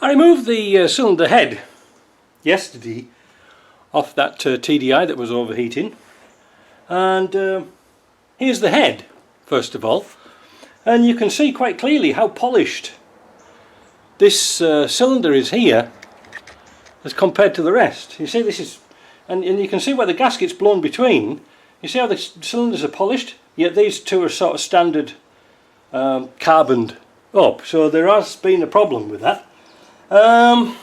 I removed the cylinder head yesterday off that TDI that was overheating, and here's the head first of all, and you can see quite clearly how polished this cylinder is here as compared to the rest. You see this is, and you can see where the gasket's blown between. You see how the cylinders are polished, yet these two are sort of standard carboned up, so there has been a problem with that. I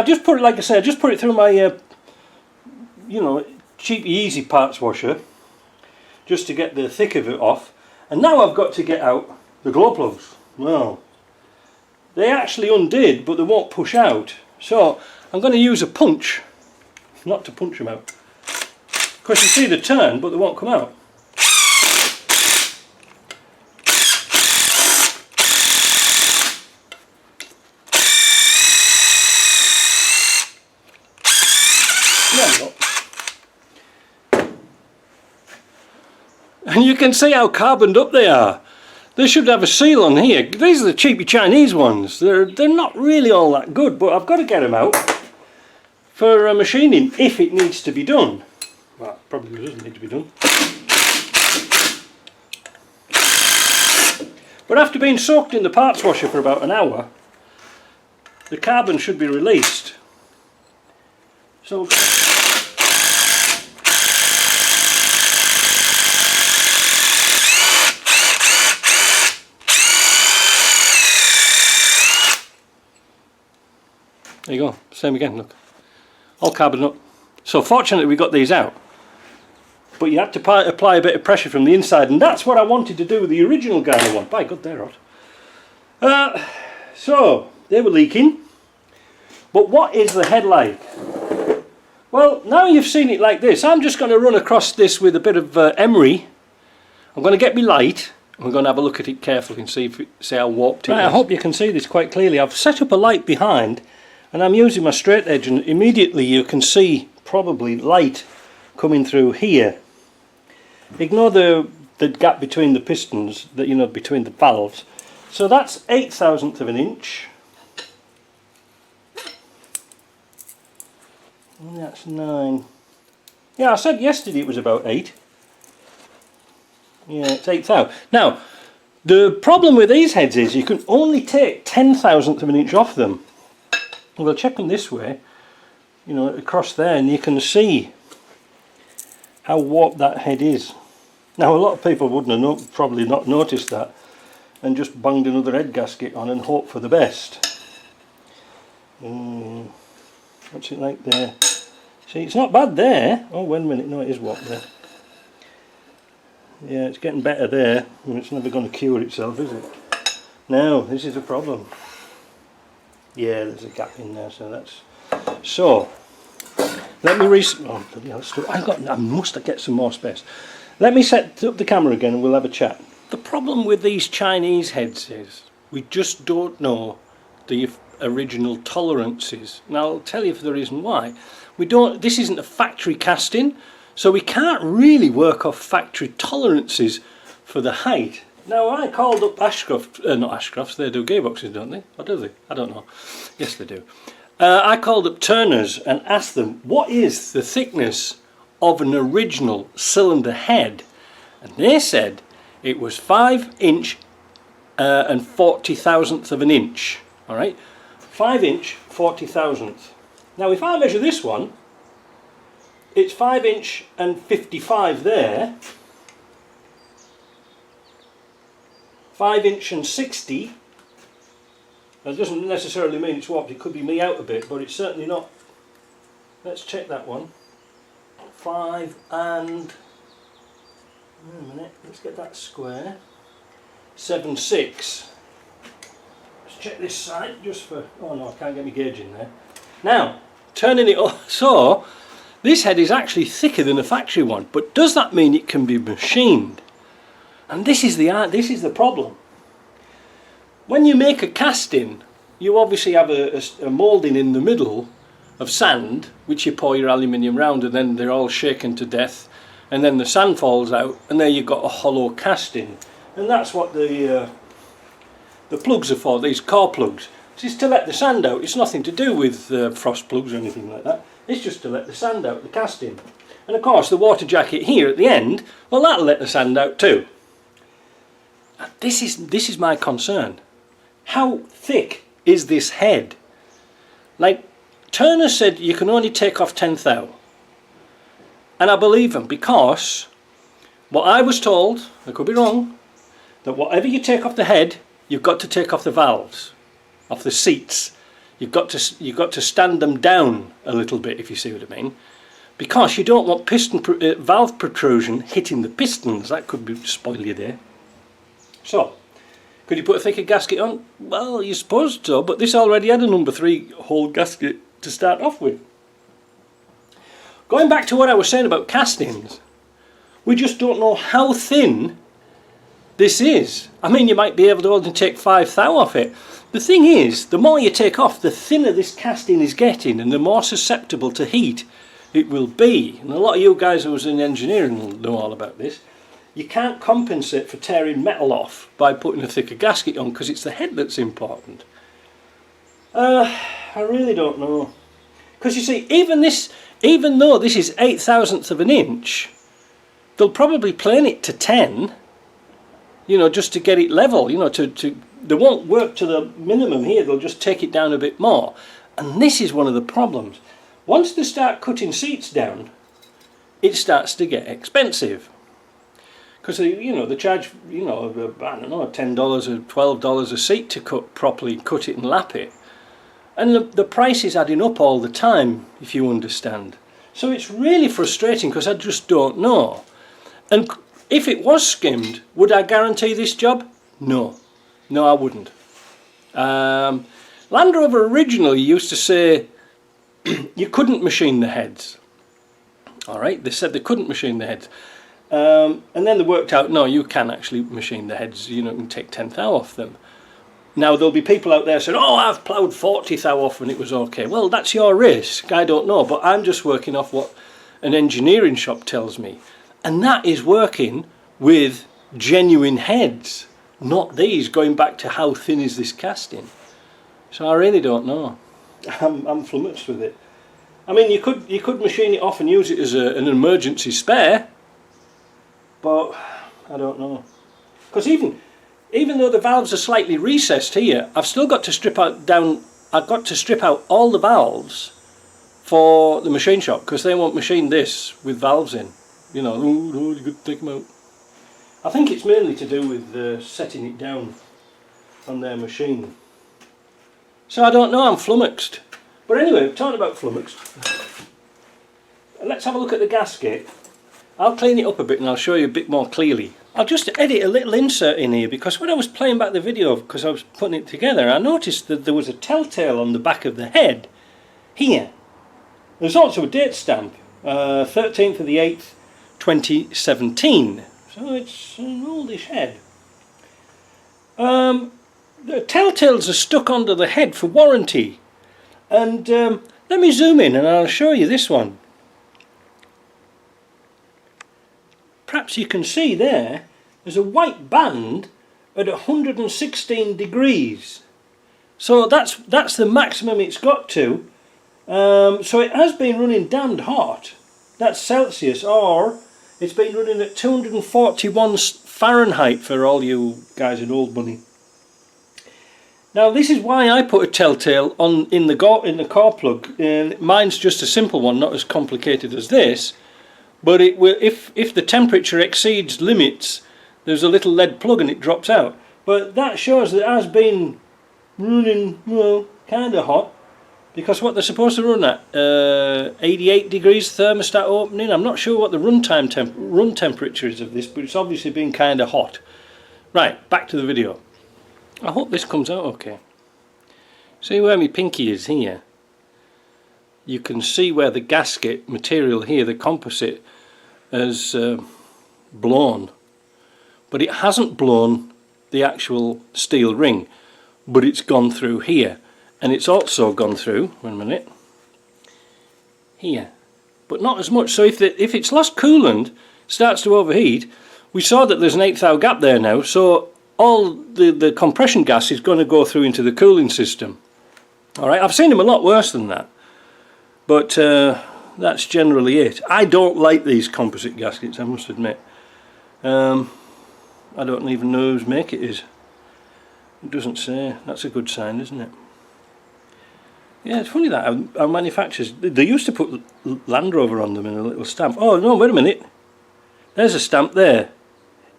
just put it, like I said, I just put it through my you know, cheap easy parts washer just to get the thick of it off, and now I've got to get out the glow plugs. Well, they actually undid, but they won't push out, so I'm going to use a punch, not to punch them out, because you see the turn but they won't come out. And you can see how carboned up they are. They should have a seal on here. These are the cheapy Chinese ones. They're not really all that good, but I've got to get them out for machining if it needs to be done. Well, it probably doesn't need to be done. But after being soaked in the parts washer for about an hour, the carbon should be released. So there you go, same again, look. All carbon up. So fortunately we got these out. But you had to apply a bit of pressure from the inside, and that's what I wanted to do with the original Ghana one. By God, they're hot. So, they were leaking. But what is the head like? Well, now you've seen it like this, I'm just going to run across this with a bit of emery. I'm going to get me light. We're going to have a look at it carefully and see how warped it is. I hope you can see this quite clearly. I've set up a light behind, and I'm using my straight edge, and immediately you can see probably light coming through here. Ignore the gap between the pistons, that, you know, between the valves. So that's 1/8,000 of an inch. And that's 9. Yeah, I said yesterday it was about 8. Yeah, it's 8,000. Now, the problem with these heads is you can only take 1/10,000 of an inch off them. We'll check them this way, you know, across there, and you can see how warped that head is. Now, a lot of people wouldn't have probably not noticed that, and just banged another head gasket on and hope for the best. What's it like there? See, it's not bad there. Oh, wait a minute, no, it is warped there. Yeah, it's getting better there, and it's never going to cure itself, is it? Now, this is a problem. Yeah, there's a gap in there, so that's... So, let me oh, bloody hell, I must get some more space. Let me set up the camera again and we'll have a chat. The problem with these Chinese heads is we just don't know the original tolerances. Now, I'll tell you for the reason why. This isn't a factory casting, so we can't really work off factory tolerances for the height. Now, I called up Ashcroft, not Ashcrofts, they do gearboxes, don't they? Or do they? I don't know. Yes, they do. I called up Turners and asked them, what is the thickness of an original cylinder head? And they said it was 5 inch and 40,000th of an inch. Alright? 5 inch, 40,000th. Now, if I measure this one, it's 5 inch and 55 there. 5 inch and 60. That doesn't necessarily mean it's warped, it could be me out a bit, but it's certainly not. Let's check that one. 5 and... wait a minute, let's get that square. 7, 6. Let's check this side just for... oh no, I can't get my gauge in there. Now, turning it up, so this head is actually thicker than a factory one, but does that mean it can be machined? And this is the problem. When you make a casting, you obviously have a moulding in the middle of sand, which you pour your aluminium round, and then they're all shaken to death, and then the sand falls out, and there you've got a hollow casting. And that's what the plugs are for, these core plugs. This is to let the sand out. It's nothing to do with frost plugs or anything like that. It's just to let the sand out, the casting. And of course the water jacket here at the end, well, that'll let the sand out too. This is my concern. How thick is this head? Like, Turner said you can only take off 10 thou. And I believe him, because what I was told, I could be wrong, that whatever you take off the head, you've got to take off the valves, off the seats. You've got to stand them down a little bit, if you see what I mean, because you don't want valve protrusion hitting the pistons. That could spoil you there. So, could you put a thicker gasket on? Well, you suppose so, but this already had a number 3 hole gasket to start off with. Going back to what I was saying about castings, we just don't know how thin this is. I mean, you might be able to only take 5 thou off it. The thing is, the more you take off, the thinner this casting is getting, and the more susceptible to heat it will be. And a lot of you guys who was in engineering will know all about this. You can't compensate for tearing metal off by putting a thicker gasket on, because it's the head that's important. I really don't know. Because you see, even though this is 8/1000 of an inch, they'll probably plane it to 10, you know, just to get it level, you know, they won't work to the minimum here, they'll just take it down a bit more. And this is one of the problems. Once they start cutting seats down, it starts to get expensive. Because they charge, I don't know, $10 or $12 a seat to cut properly, cut it and lap it. And the price is adding up all the time, if you understand. So it's really frustrating, because I just don't know. And if it was skimmed, would I guarantee this job? No. No, I wouldn't. Land Rover originally used to say you couldn't machine the heads. Alright, they said they couldn't machine the heads. And then they worked out, no, you can actually machine the heads, you can take 10 thou off them. Now there'll be people out there saying, oh, I've ploughed 40 thou off and it was okay. Well, that's your risk, I don't know, but I'm just working off what an engineering shop tells me. And that is working with genuine heads, not these, going back to how thin is this casting. So I really don't know. I'm flummoxed with it. I mean, you could machine it off and use it as an emergency spare, but I don't know. Because even though the valves are slightly recessed here, I've still got to strip out all the valves for the machine shop, because they won't machine this with valves in. You know, you could take them out. I think it's mainly to do with setting it down on their machine. So I don't know, I'm flummoxed. But anyway, talking about flummoxed, let's have a look at the gasket. I'll clean it up a bit and I'll show you a bit more clearly. I'll just edit a little insert in here, because when I was playing back the video, because I was putting it together, I noticed that there was a telltale on the back of the head here. There's also a date stamp, 13th of the 8th 2017, so it's an oldish head. The telltales are stuck onto the head for warranty, and let me zoom in and I'll show you this one. Perhaps you can see there's a white band at 116 degrees. So that's the maximum it's got to. So it has been running damned hot. That's Celsius, or it's been running at 241 Fahrenheit for all you guys in old money. Now this is why I put a telltale in the core plug. Mine's just a simple one, not as complicated as this. But it will, if the temperature exceeds limits, there's a little lead plug and it drops out. But that shows that it has been running, well, kind of hot, because what they're supposed to run at, 88 degrees thermostat opening. I'm not sure what the run temperature is of this, but it's obviously been kind of hot. Right, back to the video. I hope this comes out okay. See where my pinky is here? You can see where the gasket material here, the composite, has blown. But it hasn't blown the actual steel ring, but it's gone through here. And it's also gone through, one minute, here. But not as much. So if it's lost coolant, starts to overheat, we saw that there's an 8 thou gap there now, so all the compression gas is going to go through into the cooling system. Alright, I've seen them a lot worse than that, but that's generally it. I don't like these composite gaskets, I must admit. I don't even know whose make it is. It doesn't say. That's a good sign, isn't it? Yeah, it's funny that our manufacturers, they used to put Land Rover on them in a little stamp. Oh no, wait a minute. There's a stamp there.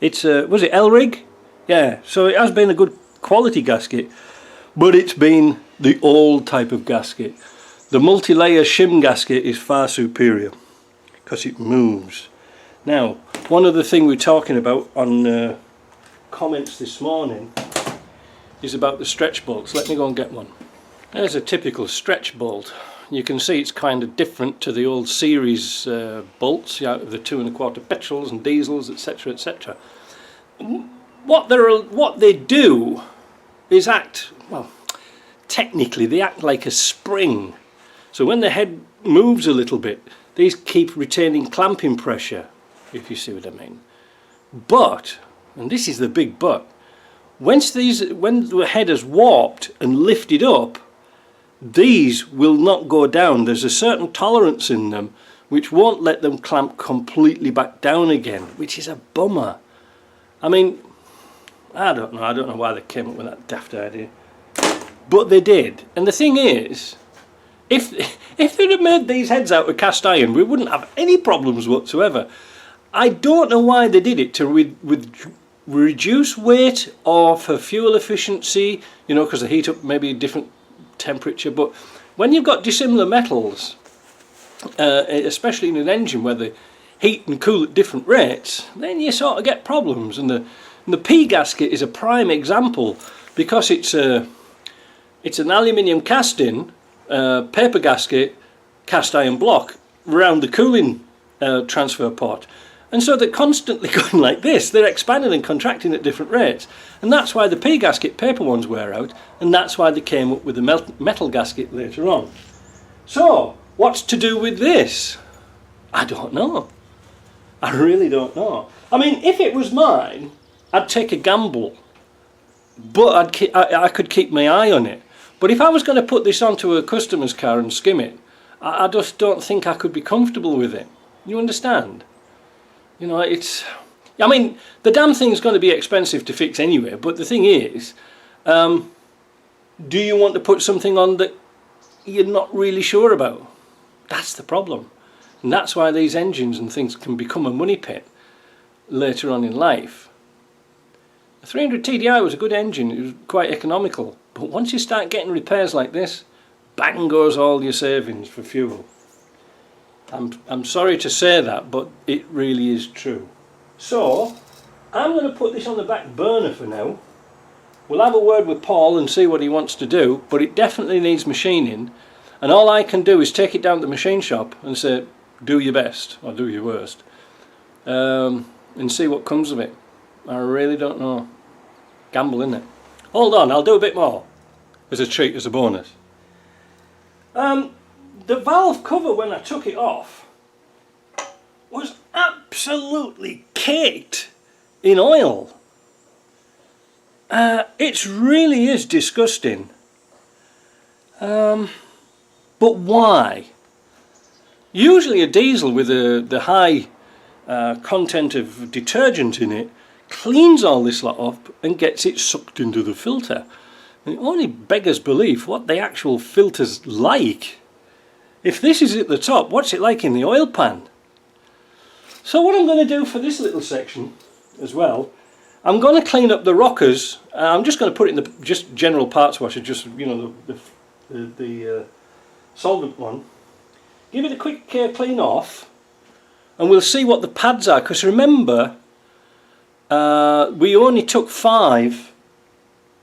It's was it Elrig? Yeah, so it has been a good quality gasket, but it's been the old type of gasket. The multi-layer shim gasket is far superior because it moves. Now, one other thing we're talking about on comments this morning is about the stretch bolts. Let me go and get one. There's a typical stretch bolt. You can see it's kind of different to the old series bolts out of the 2 1/4 petrols and diesels, etc., etc. What they do is act, well, technically they act like a spring. So when the head moves a little bit, these keep retaining clamping pressure, if you see what I mean. But, and this is the big but, when the head has warped and lifted up, these will not go down. There's a certain tolerance in them which won't let them clamp completely back down again, which is a bummer. I mean, I don't know why they came up with that daft idea, but they did. And the thing is, if they'd have made these heads out of cast iron, we wouldn't have any problems whatsoever. I don't know why they did it, to reduce weight or for fuel efficiency, you know, because they heat up maybe a different temperature. But when you've got dissimilar metals, especially in an engine where they heat and cool at different rates, then you sort of get problems. And the P gasket is a prime example, because it's an aluminium casting, paper gasket, cast iron block around the cooling transfer port. And so they're constantly going like this. They're expanding and contracting at different rates. And that's why the P gasket paper ones wear out, and that's why they came up with the metal gasket later on. So, what's to do with this? I don't know. I really don't know. I mean, if it was mine, I'd take a gamble, but I could keep my eye on it. But if I was going to put this onto a customer's car and skim it, I just don't think I could be comfortable with it. You understand? You know, I mean, the damn thing's going to be expensive to fix anyway, but the thing is, do you want to put something on that you're not really sure about? That's the problem. And that's why these engines and things can become a money pit later on in life. The 300 TDI was a good engine, it was quite economical, but once you start getting repairs like this, bang goes all your savings for fuel. I'm sorry to say that, but it really is true. So, I'm going to put this on the back burner for now. We'll have a word with Paul and see what he wants to do, but it definitely needs machining, and all I can do is take it down to the machine shop and say, do your best, or do your worst, and see what comes of it. I really don't know. Gamble, isn't it? Hold on, I'll do a bit more as a treat, as a bonus. The valve cover, when I took it off, was absolutely caked in oil. It really is disgusting. But why? Usually a diesel with the high content of detergent in it cleans all this lot up and gets it sucked into the filter. And it only beggars belief what the actual filter's like. If this is at the top, what's it like in the oil pan? So what I'm going to do for this little section as well, I'm going to clean up the rockers. I'm just going to put it in the just general parts washer, just, you know, the solvent one. Give it a quick clean off, and we'll see what the pads are, because remember, we only took 5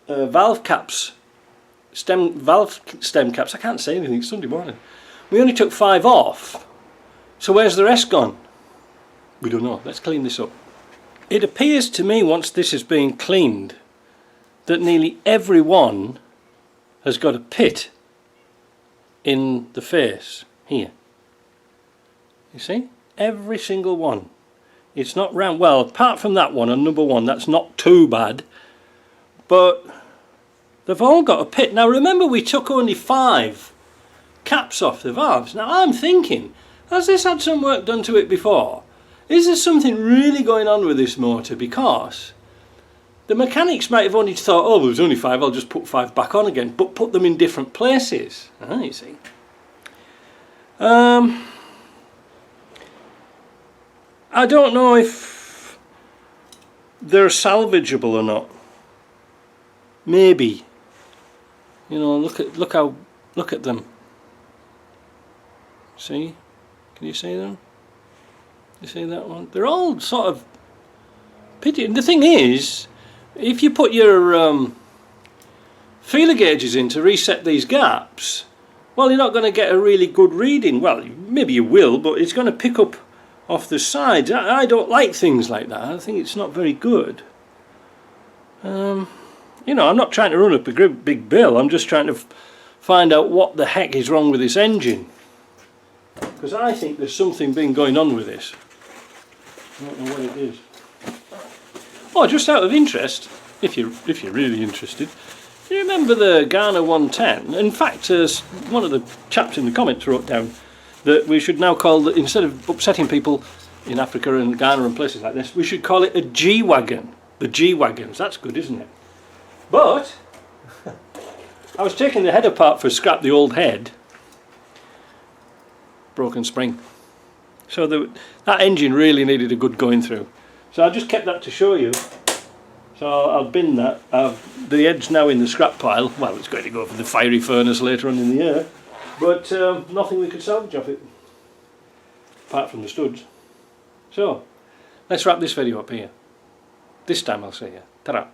valve caps, valve stem caps. I can't say anything, it's Sunday morning. We only took 5 off, so where's the rest gone? We don't know. Let's clean this up. It appears to me, once this is being cleaned, that nearly every one has got a pit in the face here. You see? Every single one. It's not round. Well, apart from that one on number 1, that's not too bad. but they've all got a pit. Now remember, we took only 5 caps off the valves. Now I'm thinking, has this had some work done to it before? Is there something really going on with this motor? Because the mechanics might have only thought, oh, there's only 5, I'll just put 5 back on again, but put them in different places. You see. I don't know if they're salvageable or not. Maybe. You know, look at them. See? Can you see them? You see that one? They're all sort of pity. And the thing is, if you put your feeler gauges in to reset these gaps, well, you're not going to get a really good reading. Well, maybe you will, but it's going to pick up off the sides. I don't like things like that. I think it's not very good. You know, I'm not trying to run up a big bill. I'm just trying to find out what the heck is wrong with this engine. Because I think there's something been going on with this. I don't know what it is. Oh, just out of interest, if you're really interested, do you remember the Ghana 110? In fact, one of the chaps in the comments wrote down that we should now call, instead of upsetting people in Africa and Ghana and places like this, we should call it a G-Wagon. The G-Wagons, that's good, isn't it? But I was taking the head apart for scrap the old head. Broken spring. So that engine really needed a good going through. So I just kept that to show you. So I'll bin that. The head's now in the scrap pile. Well, it's going to go for the fiery furnace later on in the year. But nothing we could salvage off it. Apart from the studs. So, let's wrap this video up here. This time I'll see you. Ta-ra.